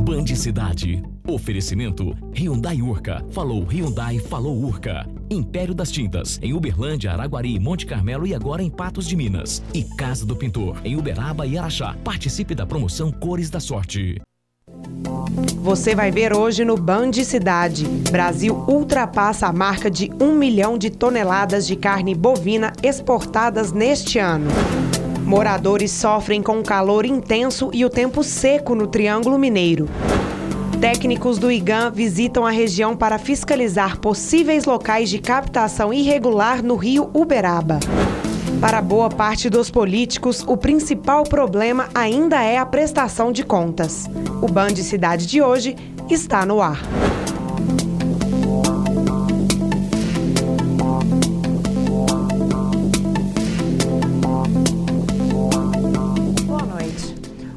Band Cidade. Oferecimento Hyundai Urca. Falou Hyundai, falou Urca. Império das Tintas, em Uberlândia, Araguari, Monte Carmelo e agora em Patos de Minas. E Casa do Pintor, em Uberaba e Araxá. Participe da promoção Cores da Sorte. Você vai ver hoje no Band Cidade. Brasil ultrapassa a marca de 1 milhão de toneladas de carne bovina exportadas neste ano. Moradores sofrem com o calor intenso e o tempo seco no Triângulo Mineiro. Técnicos do IGAM visitam a região para fiscalizar possíveis locais de captação irregular no rio Uberaba. Para boa parte dos políticos, o principal problema ainda é a prestação de contas. O Band Cidade de hoje está no ar.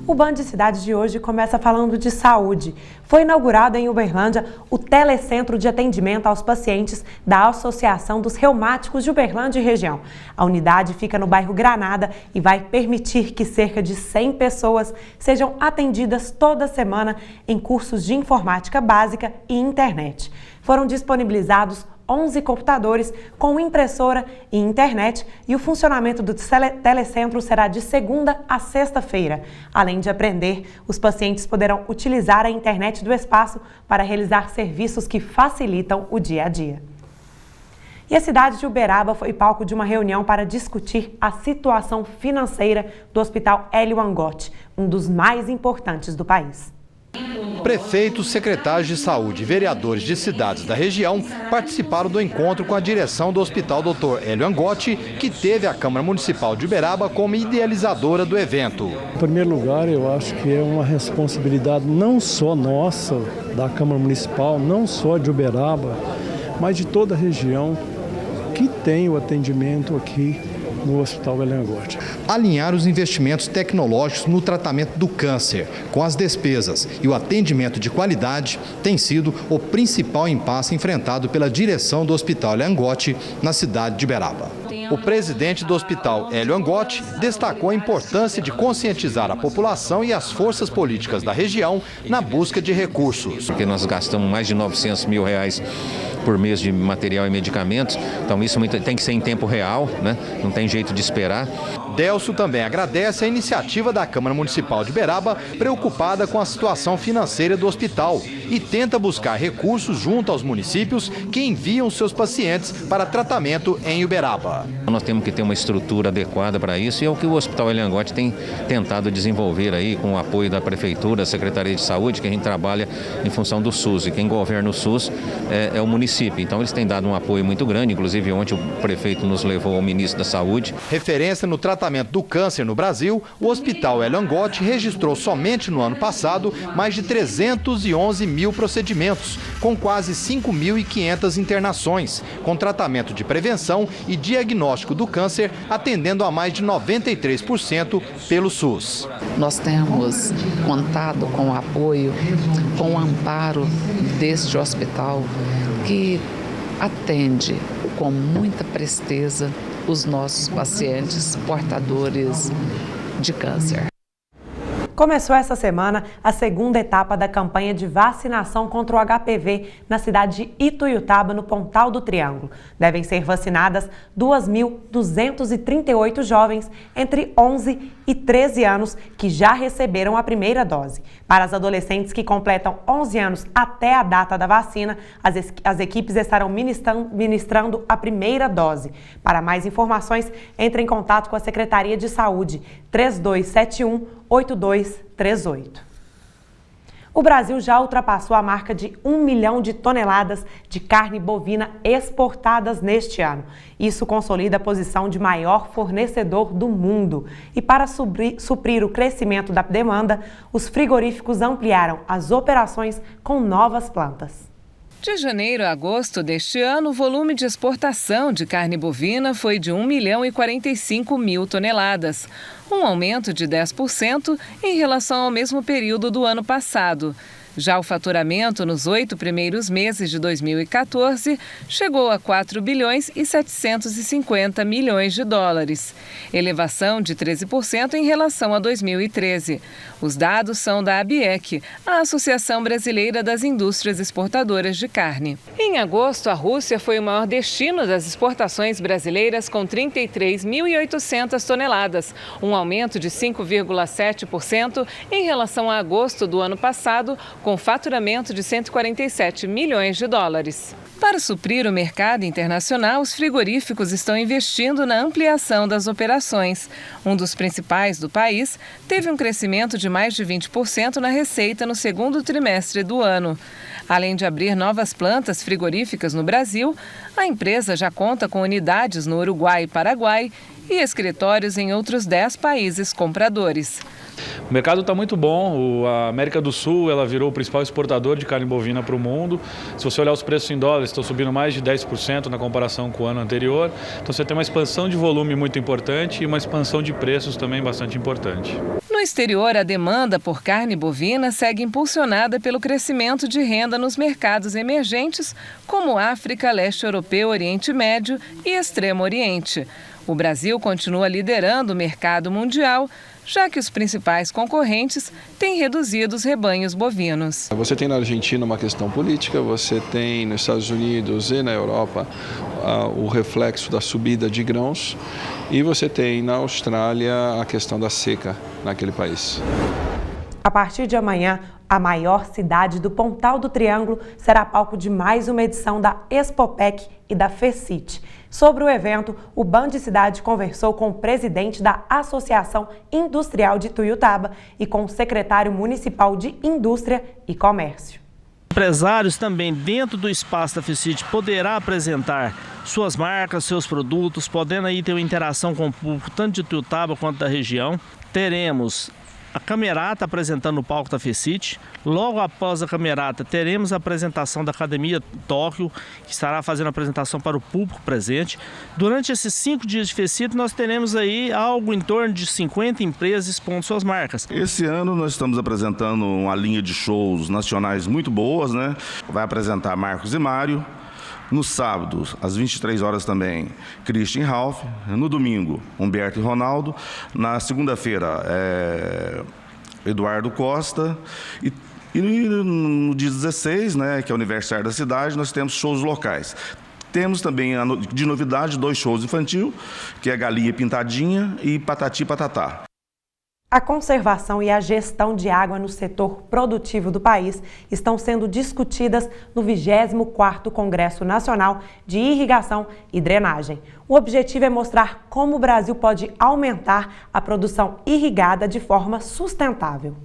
O Band Cidade de hoje começa falando de saúde. Foi inaugurado em Uberlândia o Telecentro de Atendimento aos Pacientes da Associação dos Reumáticos de Uberlândia e região. A unidade fica no bairro Granada e vai permitir que cerca de 100 pessoas sejam atendidas toda semana em cursos de informática básica e internet. Foram disponibilizados 11 computadores com impressora e internet e o funcionamento do telecentro será de segunda a sexta-feira. Além de aprender, os pacientes poderão utilizar a internet do espaço para realizar serviços que facilitam o dia a dia. E a cidade de Uberaba foi palco de uma reunião para discutir a situação financeira do Hospital Hélio Angotti, um dos mais importantes do país. Prefeitos, secretários de saúde e vereadores de cidades da região participaram do encontro com a direção do Hospital Dr. Hélio Angotti, que teve a Câmara Municipal de Uberaba como idealizadora do evento. Em primeiro lugar, eu acho que é uma responsabilidade não só nossa, da Câmara Municipal, não só de Uberaba, mas de toda a região que tem o atendimento aqui no Hospital Hélio Angotti. Alinhar os investimentos tecnológicos no tratamento do câncer com as despesas e o atendimento de qualidade tem sido o principal impasse enfrentado pela direção do Hospital Hélio Angotti na cidade de Uberaba. O presidente do Hospital Hélio Angotti destacou a importância de conscientizar a população e as forças políticas da região na busca de recursos. Porque nós gastamos mais de R$900 mil por mês de material e medicamentos, então isso tem que ser em tempo real, né? Não tem jeito de esperar. Delcio também agradece a iniciativa da Câmara Municipal de Uberaba, preocupada com a situação financeira do hospital, e tenta buscar recursos junto aos municípios que enviam seus pacientes para tratamento em Uberaba. Nós temos que ter uma estrutura adequada para isso e é o que o Hospital Hélio Angotti tem tentado desenvolver aí com o apoio da Prefeitura, da Secretaria de Saúde, que a gente trabalha em função do SUS, e quem governa o SUS é o município. Então eles têm dado um apoio muito grande, inclusive ontem o prefeito nos levou ao ministro da Saúde. Referência no tratamento do câncer no Brasil, o Hospital Hélio Angotti registrou somente no ano passado mais de 311 mil procedimentos, com quase 5.500 internações, com tratamento de prevenção e diagnóstico do câncer, atendendo a mais de 93% pelo SUS. Nós temos contado com o apoio, com o amparo deste hospital, que atende com muita presteza os nossos pacientes portadores de câncer. Começou essa semana a segunda etapa da campanha de vacinação contra o HPV na cidade de Ituiutaba, no Pontal do Triângulo. Devem ser vacinadas 2.238 jovens entre 11 e 13 anos que já receberam a primeira dose. Para as adolescentes que completam 11 anos até a data da vacina, as equipes estarão ministrando a primeira dose. Para mais informações, entre em contato com a Secretaria de Saúde, 3271-8238. O Brasil já ultrapassou a marca de 1 milhão de toneladas de carne bovina exportadas neste ano. Isso consolida a posição de maior fornecedor do mundo. E para suprir o crescimento da demanda, os frigoríficos ampliaram as operações com novas plantas. De janeiro a agosto deste ano, o volume de exportação de carne bovina foi de 1 milhão e 45 mil toneladas. um aumento de 10% em relação ao mesmo período do ano passado. Já o faturamento nos 8 primeiros meses de 2014 chegou a 4 bilhões e 750 milhões de dólares, elevação de 13% em relação a 2013. Os dados são da ABIEC, a Associação Brasileira das Indústrias Exportadoras de Carne. Em agosto, a Rússia foi o maior destino das exportações brasileiras com 33.800 toneladas, um aumento de 5,7% em relação a agosto do ano passado, com faturamento de 147 milhões de dólares. Para suprir o mercado internacional, os frigoríficos estão investindo na ampliação das operações. Um dos principais do país teve um crescimento de mais de 20% na receita no segundo trimestre do ano. Além de abrir novas plantas frigoríficas no Brasil, a empresa já conta com unidades no Uruguai e Paraguai e escritórios em outros 10 países compradores. O mercado está muito bom, a América do Sul ela virou o principal exportador de carne bovina para o mundo. Se você olhar os preços em dólares, estão subindo mais de 10% na comparação com o ano anterior. Então você tem uma expansão de volume muito importante e uma expansão de preços também bastante importante. No exterior, a demanda por carne bovina segue impulsionada pelo crescimento de renda nos mercados emergentes, como África, Leste Europeu, Oriente Médio e Extremo Oriente. O Brasil continua liderando o mercado mundial, já que os principais concorrentes têm reduzido os rebanhos bovinos. Você tem na Argentina uma questão política, você tem nos Estados Unidos e na Europa o reflexo da subida de grãos e você tem na Austrália a questão da seca naquele país. A partir de amanhã, a maior cidade do Pontal do Triângulo será palco de mais uma edição da Expopec e da FECIT. Sobre o evento, o Band Cidade conversou com o presidente da Associação Industrial de Tuiutaba e com o secretário municipal de Indústria e Comércio. Empresários também dentro do espaço da FECIT poderá apresentar suas marcas, seus produtos, podendo aí ter uma interação com o público tanto de Tuiutaba quanto da região. Teremos a Camerata apresentando o palco da FECIT. Logo após a Camerata, teremos a apresentação da Academia Tóquio, que estará fazendo a apresentação para o público presente. Durante esses 5 dias de FECIT, nós teremos aí algo em torno de 50 empresas expondo suas marcas. Esse ano nós estamos apresentando uma linha de shows nacionais muito boas, né? Vai apresentar Marcos e Mário. No sábado, às 23 horas também, Christian Ralph. No domingo, Humberto e Ronaldo. Na segunda-feira, Eduardo Costa. E no dia 16, né, que é o aniversário da cidade, nós temos shows locais. Temos também, de novidade, 2 shows infantil, que é Galinha Pintadinha e Patati Patatá. A conservação e a gestão de água no setor produtivo do país estão sendo discutidas no 24º Congresso Nacional de Irrigação e Drenagem. O objetivo é mostrar como o Brasil pode aumentar a produção irrigada de forma sustentável.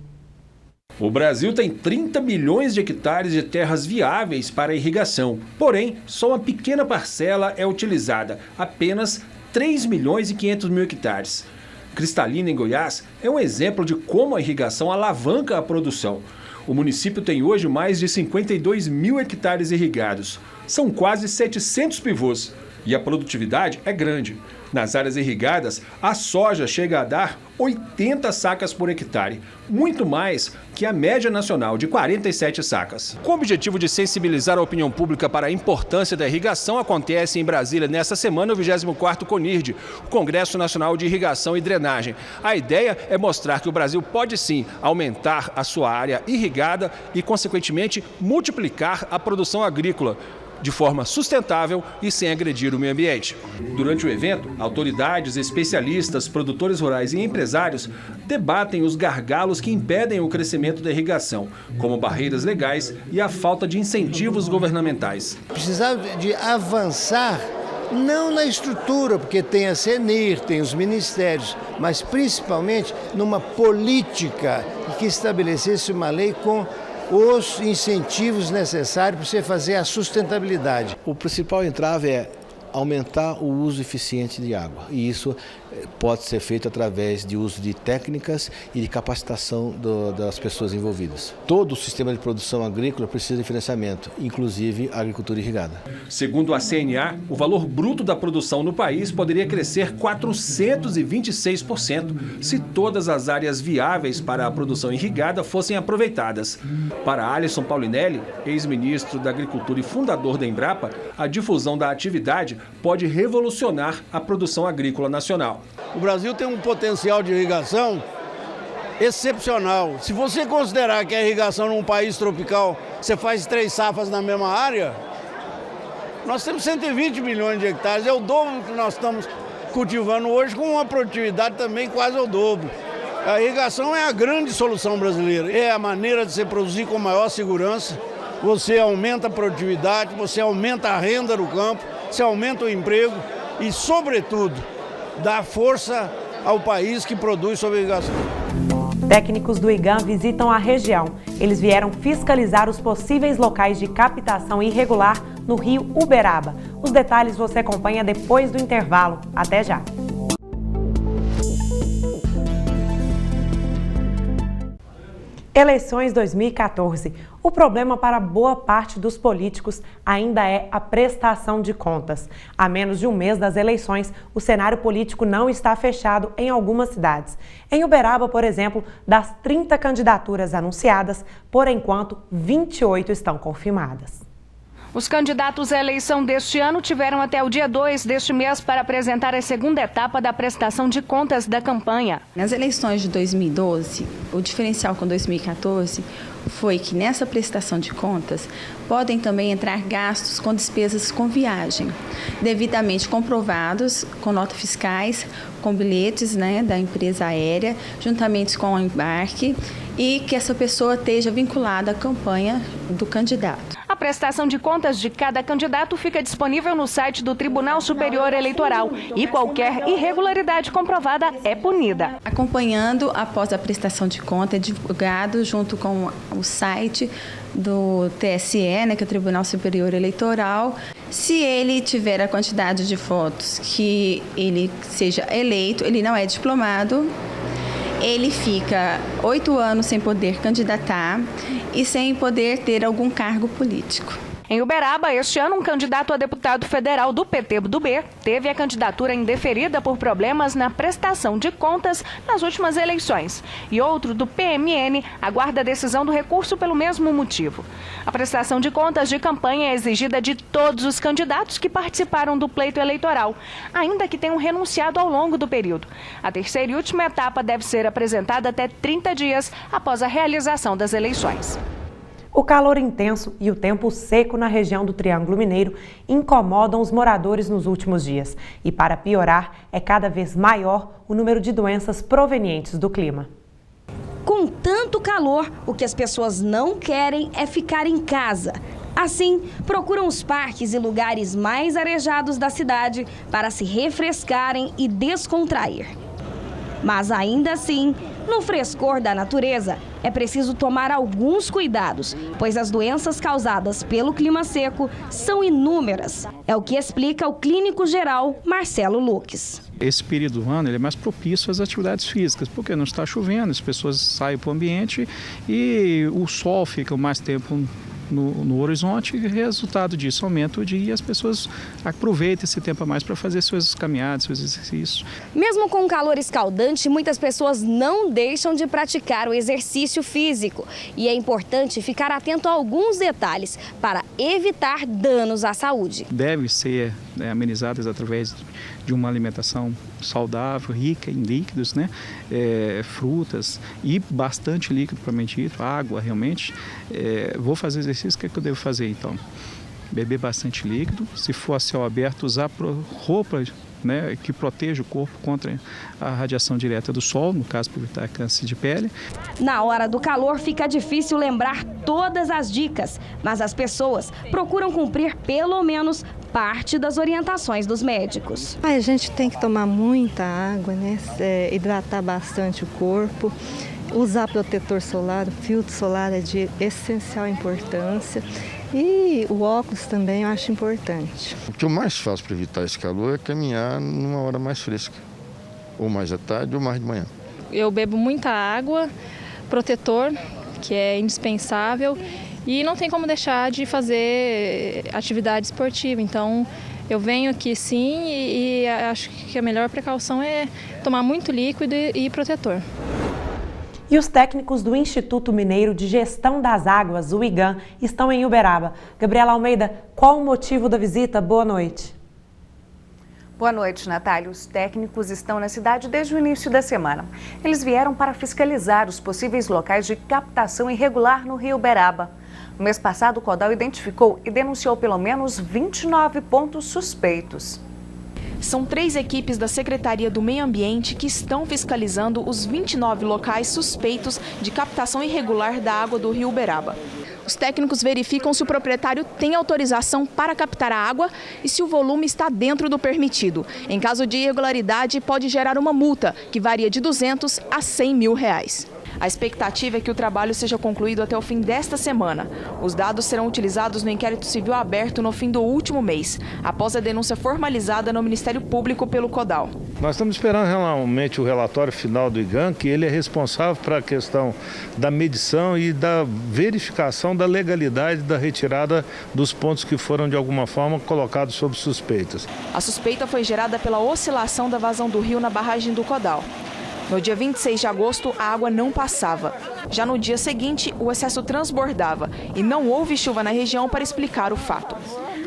O Brasil tem 30 milhões de hectares de terras viáveis para irrigação, porém, só uma pequena parcela é utilizada, apenas 3 milhões e 500 mil hectares. Cristalina, em Goiás, é um exemplo de como a irrigação alavanca a produção. O município tem hoje mais de 52 mil hectares irrigados. São quase 700 pivôs e a produtividade é grande. Nas áreas irrigadas, a soja chega a dar 80 sacas por hectare, muito mais que a média nacional de 47 sacas. Com o objetivo de sensibilizar a opinião pública para a importância da irrigação, acontece em Brasília nesta semana o 24º CONIRD, o Congresso Nacional de Irrigação e Drenagem. A ideia é mostrar que o Brasil pode sim aumentar a sua área irrigada e, consequentemente, multiplicar a produção agrícola de forma sustentável e sem agredir o meio ambiente. Durante o evento, autoridades, especialistas, produtores rurais e empresários debatem os gargalos que impedem o crescimento da irrigação, como barreiras legais e a falta de incentivos governamentais. Precisava de avançar, não na estrutura, porque tem a CENIR, tem os ministérios, mas principalmente numa política que estabelecesse uma lei com os incentivos necessários para você fazer a sustentabilidade. O principal entrave é aumentar o uso eficiente de água. E isso pode ser feito através de uso de técnicas e de capacitação das pessoas envolvidas. Todo o sistema de produção agrícola precisa de financiamento, inclusive a agricultura irrigada. Segundo a CNA, o valor bruto da produção no país poderia crescer 426% se todas as áreas viáveis para a produção irrigada fossem aproveitadas. Para Alisson Paulinelli, ex-ministro da Agricultura e fundador da Embrapa, a difusão da atividade pode revolucionar a produção agrícola nacional. O Brasil tem um potencial de irrigação excepcional. Se você considerar que a irrigação num país tropical, você faz 3 safras na mesma área, nós temos 120 milhões de hectares, é o dobro que nós estamos cultivando hoje, com uma produtividade também quase ao dobro. A irrigação é a grande solução brasileira, é a maneira de se produzir com maior segurança. Você aumenta a produtividade, você aumenta a renda no campo, você aumenta o emprego e, sobretudo, dá força ao país que produz sob irrigação. Técnicos do IGAM visitam a região. Eles vieram fiscalizar os possíveis locais de captação irregular no rio Uberaba. Os detalhes você acompanha depois do intervalo. Até já! Eleições 2014. O problema para boa parte dos políticos ainda é a prestação de contas. A menos de um mês das eleições, o cenário político não está fechado em algumas cidades. Em Uberaba, por exemplo, das 30 candidaturas anunciadas, por enquanto, 28 estão confirmadas. Os candidatos à eleição deste ano tiveram até o dia 2 deste mês para apresentar a segunda etapa da prestação de contas da campanha. Nas eleições de 2012, o diferencial com 2014 foi que nessa prestação de contas podem também entrar gastos com despesas com viagem, devidamente comprovados com notas fiscais, com bilhetes da empresa aérea, juntamente com o embarque, e que essa pessoa esteja vinculada à campanha do candidato. A prestação de contas de cada candidato fica disponível no site do Tribunal Superior Eleitoral e qualquer irregularidade comprovada é punida. Acompanhando após a prestação de conta, é divulgado junto com o site do TSE, que é o Tribunal Superior Eleitoral. Se ele tiver a quantidade de votos que ele seja eleito, ele não é diplomado, ele fica 8 anos sem poder candidatar e sem poder ter algum cargo político. Em Uberaba, este ano, um candidato a deputado federal do PTB teve a candidatura indeferida por problemas na prestação de contas nas últimas eleições. E outro, do PMN, aguarda a decisão do recurso pelo mesmo motivo. A prestação de contas de campanha é exigida de todos os candidatos que participaram do pleito eleitoral, ainda que tenham renunciado ao longo do período. A terceira e última etapa deve ser apresentada até 30 dias após a realização das eleições. O calor intenso e o tempo seco na região do Triângulo Mineiro incomodam os moradores nos últimos dias. E para piorar, é cada vez maior o número de doenças provenientes do clima. Com tanto calor, o que as pessoas não querem é ficar em casa. Assim, procuram os parques e lugares mais arejados da cidade para se refrescarem e descontrair. Mas ainda assim, no frescor da natureza, é preciso tomar alguns cuidados, pois as doenças causadas pelo clima seco são inúmeras. É o que explica o clínico geral Marcelo Luques. Esse período do ano ele é mais propício às atividades físicas, porque não está chovendo, as pessoas saem para o ambiente e o sol fica mais tempo no horizonte, e resultado disso aumenta o dia e as pessoas aproveitam esse tempo a mais para fazer suas caminhadas, seus exercícios. Mesmo com o calor escaldante, muitas pessoas não deixam de praticar o exercício físico. E é importante ficar atento a alguns detalhes para evitar danos à saúde. Deve ser amenizadas através de uma alimentação saudável, rica em líquidos, frutas e bastante líquido, propriamente dito, água realmente. Vou fazer exercício, o que é que eu devo fazer então? Beber bastante líquido, se for a céu aberto, usar roupa que proteja o corpo contra a radiação direta do sol, no caso para evitar câncer de pele. Na hora do calor fica difícil lembrar todas as dicas, mas as pessoas procuram cumprir pelo menos parte das orientações dos médicos. A gente tem que tomar muita água, hidratar bastante o corpo, usar protetor solar, o filtro solar é de essencial importância E o óculos também eu acho importante. O que eu mais faço para evitar esse calor é caminhar numa hora mais fresca, ou mais à tarde ou mais de manhã. Eu bebo muita água, protetor, que é indispensável, e não tem como deixar de fazer atividade esportiva. Então, eu venho aqui sim e acho que a melhor precaução é tomar muito líquido e protetor. E os técnicos do Instituto Mineiro de Gestão das Águas, o IGAM, estão em Uberaba. Gabriela Almeida, qual o motivo da visita? Boa noite. Boa noite, Natália. Os técnicos estão na cidade desde o início da semana. Eles vieram para fiscalizar os possíveis locais de captação irregular no Rio Uberaba. No mês passado, o CODAL identificou e denunciou pelo menos 29 pontos suspeitos. São 3 equipes da Secretaria do Meio Ambiente que estão fiscalizando os 29 locais suspeitos de captação irregular da água do Rio Uberaba. Os técnicos verificam se o proprietário tem autorização para captar a água e se o volume está dentro do permitido. Em caso de irregularidade, pode gerar uma multa, que varia de R$200 a R$100 mil. A expectativa é que o trabalho seja concluído até o fim desta semana. Os dados serão utilizados no inquérito civil aberto no fim do último mês, após a denúncia formalizada no Ministério Público pelo CODAL. Nós estamos esperando realmente o relatório final do IGAM, que ele é responsável para a questão da medição e da verificação da legalidade da retirada dos pontos que foram de alguma forma colocados sob suspeitas. A suspeita foi gerada pela oscilação da vazão do rio na barragem do CODAL. No dia 26 de agosto, a água não passava. Já no dia seguinte, o excesso transbordava e não houve chuva na região para explicar o fato.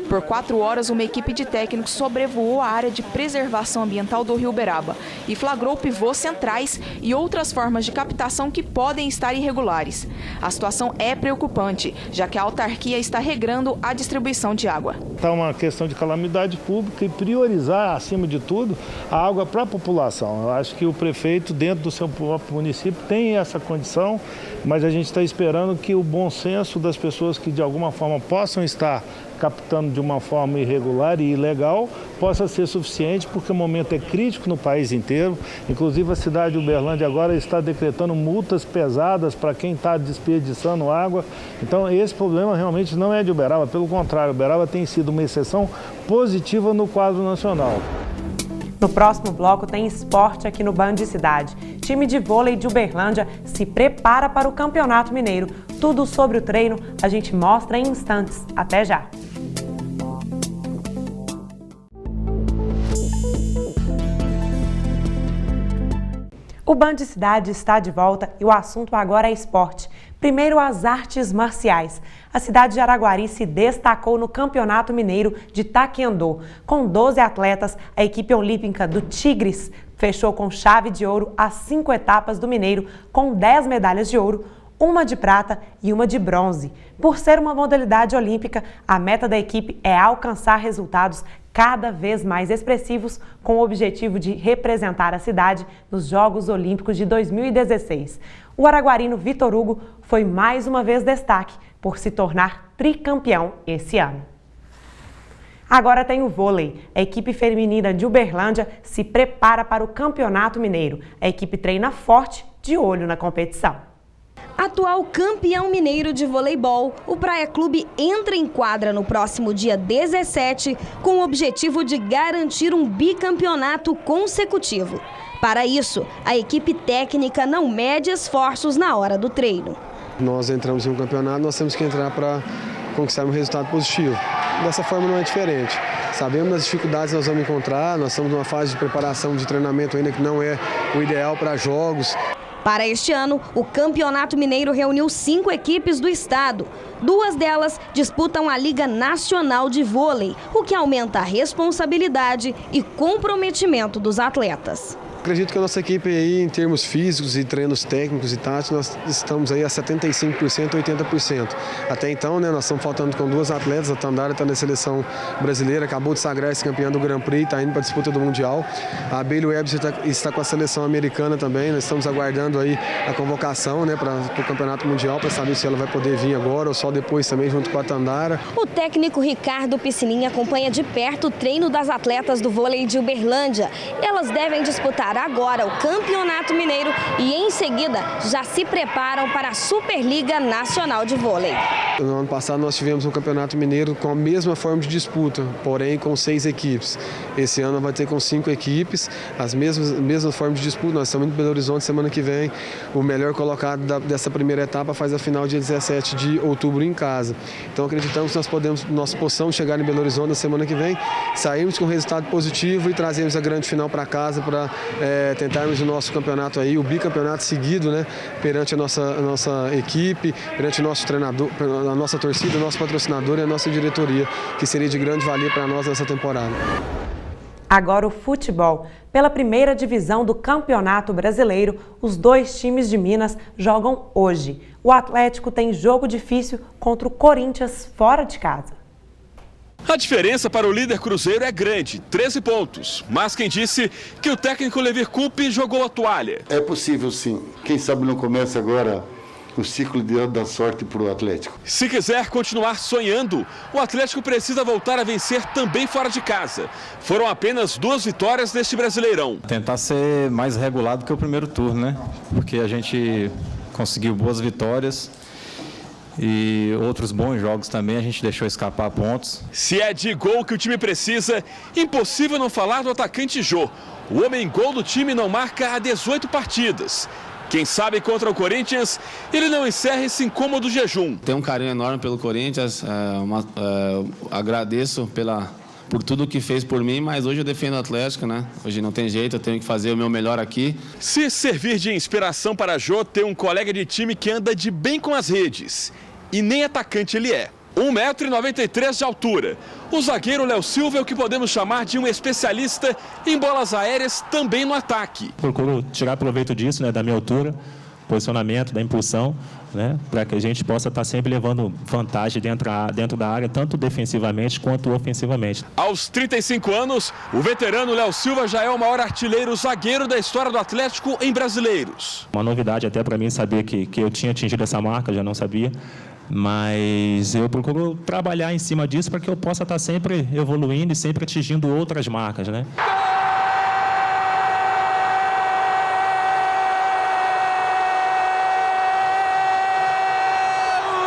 Por 4 horas, uma equipe de técnicos sobrevoou a área de preservação ambiental do Rio Uberaba e flagrou pivôs centrais e outras formas de captação que podem estar irregulares. A situação é preocupante, já que a autarquia está regrando a distribuição de água. Está uma questão de calamidade pública e priorizar, acima de tudo, a água para a população. Eu acho que o prefeito, dentro do seu próprio município, tem essa condição, mas a gente está esperando que o bom senso das pessoas que, de alguma forma, possam estar captando de uma forma irregular e ilegal, possa ser suficiente, porque o momento é crítico no país inteiro. Inclusive, a cidade de Uberlândia agora está decretando multas pesadas para quem está desperdiçando água. Então, esse problema realmente não é de Uberaba, pelo contrário, Uberaba tem sido uma exceção positiva no quadro nacional. No próximo bloco tem esporte aqui no Band Cidade. Time de vôlei de Uberlândia se prepara para o Campeonato Mineiro. Tudo sobre o treino a gente mostra em instantes. Até já! O Band Cidade está de volta e o assunto agora é esporte. Primeiro, as artes marciais. A cidade de Araguari se destacou no Campeonato Mineiro de Taekwondo. Com 12 atletas, a equipe olímpica do Tigres fechou com chave de ouro as 5 etapas do Mineiro, com 10 medalhas de ouro, 1 de prata e 1 de bronze. Por ser uma modalidade olímpica, a meta da equipe é alcançar resultados cada vez mais expressivos, com o objetivo de representar a cidade nos Jogos Olímpicos de 2016. O araguarino Vitor Hugo foi mais uma vez destaque por se tornar tricampeão esse ano. Agora tem o vôlei. A equipe feminina de Uberlândia se prepara para o Campeonato Mineiro. A equipe treina forte, de olho na competição. Atual campeão mineiro de voleibol, o Praia Clube entra em quadra no próximo dia 17 com o objetivo de garantir um bicampeonato consecutivo. Para isso, a equipe técnica não mede esforços na hora do treino. Nós entramos em um campeonato, nós temos que entrar para conquistar um resultado positivo. Dessa forma não é diferente. Sabemos das dificuldades que nós vamos encontrar, nós estamos numa fase de preparação de treinamento ainda que não é o ideal para jogos. Para este ano, o Campeonato Mineiro reuniu 5 equipes do estado. 2 delas disputam a Liga Nacional de Vôlei, o que aumenta a responsabilidade e comprometimento dos atletas. Acredito que a nossa equipe aí, em termos físicos e treinos técnicos e táticos, nós estamos aí a 75%, 80%. Até então, nós estamos faltando com 2 atletas, a Tandara está na seleção brasileira, acabou de sagrar esse campeão do Grand Prix, está indo para a disputa do Mundial. A Bailey Webb está com a seleção americana também, nós estamos aguardando aí a convocação para o Campeonato Mundial, para saber se ela vai poder vir agora ou só depois também, junto com a Tandara. O técnico Ricardo Piscininha acompanha de perto o treino das atletas do vôlei de Uberlândia. Elas devem disputar iniciar agora o Campeonato Mineiro e em seguida já se preparam para a Superliga Nacional de Vôlei. No ano passado nós tivemos um Campeonato Mineiro com a mesma forma de disputa, porém com 6 equipes. Esse ano vai ter com 5 equipes, as mesmas formas de disputa. Nós estamos em Belo Horizonte semana que vem. O melhor colocado dessa primeira etapa faz a final dia 17 de outubro em casa. Então acreditamos que nós possamos chegar em Belo Horizonte na semana que vem, sairmos com um resultado positivo e trazermos a grande final para casa para tentarmos o nosso campeonato aí, o bicampeonato seguido, né, perante a nossa equipe, perante o nosso treinador, a nossa torcida, o nosso patrocinador e a nossa diretoria, que seria de grande valia para nós nessa temporada. Agora o futebol. Pela primeira divisão do Campeonato Brasileiro, os 2 times de Minas jogam hoje. O Atlético tem jogo difícil contra o Corinthians fora de casa. A diferença para o líder Cruzeiro é grande, 13 pontos. Mas quem disse que o técnico Levir Coupe jogou a toalha? É possível sim. Quem sabe não começa agora o ciclo da sorte para o Atlético. Se quiser continuar sonhando, o Atlético precisa voltar a vencer também fora de casa. Foram apenas 2 vitórias neste Brasileirão. Tentar ser mais regulado que o primeiro turno, né? Porque a gente conseguiu boas vitórias e outros bons jogos também, a gente deixou escapar pontos. Se é de gol que o time precisa, impossível não falar do atacante Jô. O homem-gol do time não marca há 18 partidas. Quem sabe contra o Corinthians, ele não encerra esse incômodo jejum. Tenho um carinho enorme pelo Corinthians, agradeço por tudo que fez por mim, mas hoje eu defendo o Atlético, né? Hoje não tem jeito, eu tenho que fazer o meu melhor aqui. Se servir de inspiração para Jô ter um colega de time que anda de bem com as redes, e nem atacante ele é. 1,93 m de altura. O zagueiro Léo Silva é o que podemos chamar de um especialista em bolas aéreas também no ataque. Procuro tirar proveito disso, né, da minha altura, posicionamento, da impulsão, né, para que a gente possa estar sempre levando vantagem dentro da área, tanto defensivamente quanto ofensivamente. Aos 35 anos, o veterano Léo Silva já é o maior artilheiro zagueiro da história do Atlético em brasileiros. Uma novidade até para mim saber que eu tinha atingido essa marca, já não sabia. Mas eu procuro trabalhar em cima disso para que eu possa estar sempre evoluindo e sempre atingindo outras marcas, né?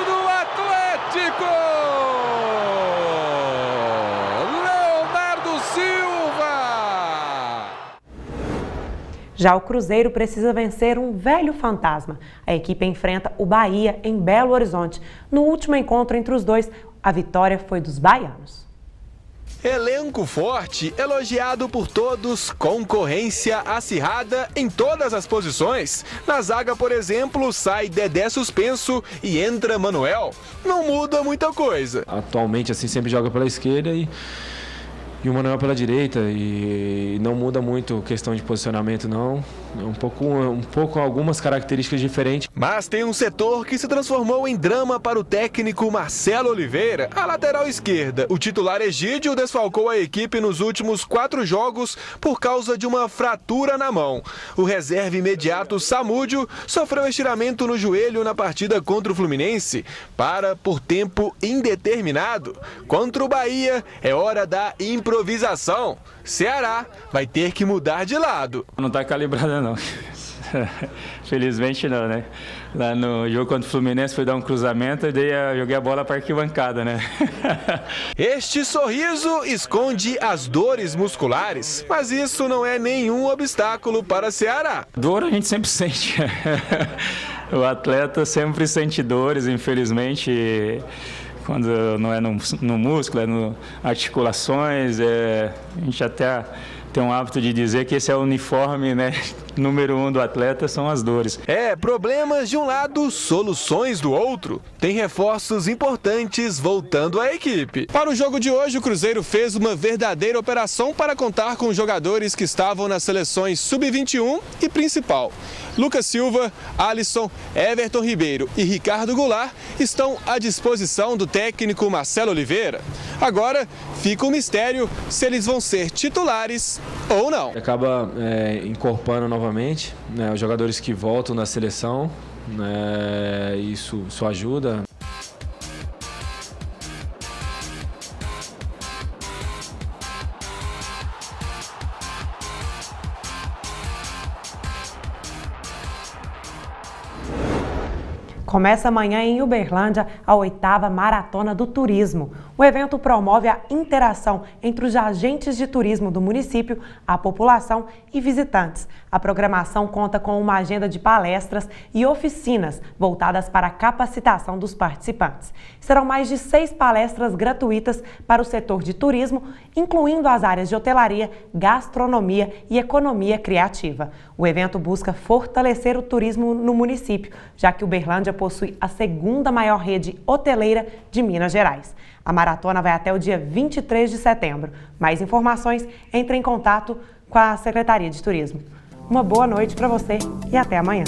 Do Atlético! Leonardo Silva! Já o Cruzeiro precisa vencer um velho fantasma. A equipe enfrenta o Bahia em Belo Horizonte. No último encontro entre os dois, a vitória foi dos baianos. Elenco forte, elogiado por todos, concorrência acirrada em todas as posições. Na zaga, por exemplo, sai Dedé suspenso e entra Manuel. Não muda muita coisa. Atualmente, assim, sempre joga pela esquerda e o Manuel pela direita, e não muda muito questão de posicionamento, não. Um pouco algumas características diferentes. Mas tem um setor que se transformou em drama para o técnico Marcelo Oliveira. A lateral esquerda, o titular Egídio desfalcou a equipe nos últimos 4 jogos por causa de uma fratura na mão. O reserva imediato Samúdio sofreu estiramento no joelho na partida contra o Fluminense. Para por tempo indeterminado. Contra o Bahia, é hora da improvisação. Ceará vai ter que mudar de lado. Não está calibrada não. Felizmente não, né? Lá no jogo contra o Fluminense fui dar um cruzamento e joguei a bola para a arquibancada, né? Este sorriso esconde as dores musculares, mas isso não é nenhum obstáculo para Ceará. Dor a gente sempre sente. O atleta sempre sente dores, infelizmente. Quando não é no músculo, é no articulações, a gente até tem um hábito de dizer que esse é o uniforme, né, número 1 do atleta, são as dores. Problemas de um lado, soluções do outro. Tem reforços importantes voltando à equipe. Para o jogo de hoje, o Cruzeiro fez uma verdadeira operação para contar com jogadores que estavam nas seleções sub-21 e principal. Lucas Silva, Alisson, Everton Ribeiro e Ricardo Goulart estão à disposição do técnico Marcelo Oliveira. Agora, fica o mistério se eles vão ser titulares ou não. Acaba incorporando novamente, né, os jogadores que voltam na seleção, né, isso ajuda. Começa amanhã em Uberlândia a 8ª Maratona do Turismo. O evento promove a interação entre os agentes de turismo do município, a população e visitantes. A programação conta com uma agenda de palestras e oficinas voltadas para a capacitação dos participantes. Serão mais de 6 palestras gratuitas para o setor de turismo, incluindo as áreas de hotelaria, gastronomia e economia criativa. O evento busca fortalecer o turismo no município, já que Uberlândia possui a 2ª maior rede hoteleira de Minas Gerais. A maratona vai até o dia 23 de setembro. Mais informações, entre em contato com a Secretaria de Turismo. Uma boa noite para você e até amanhã.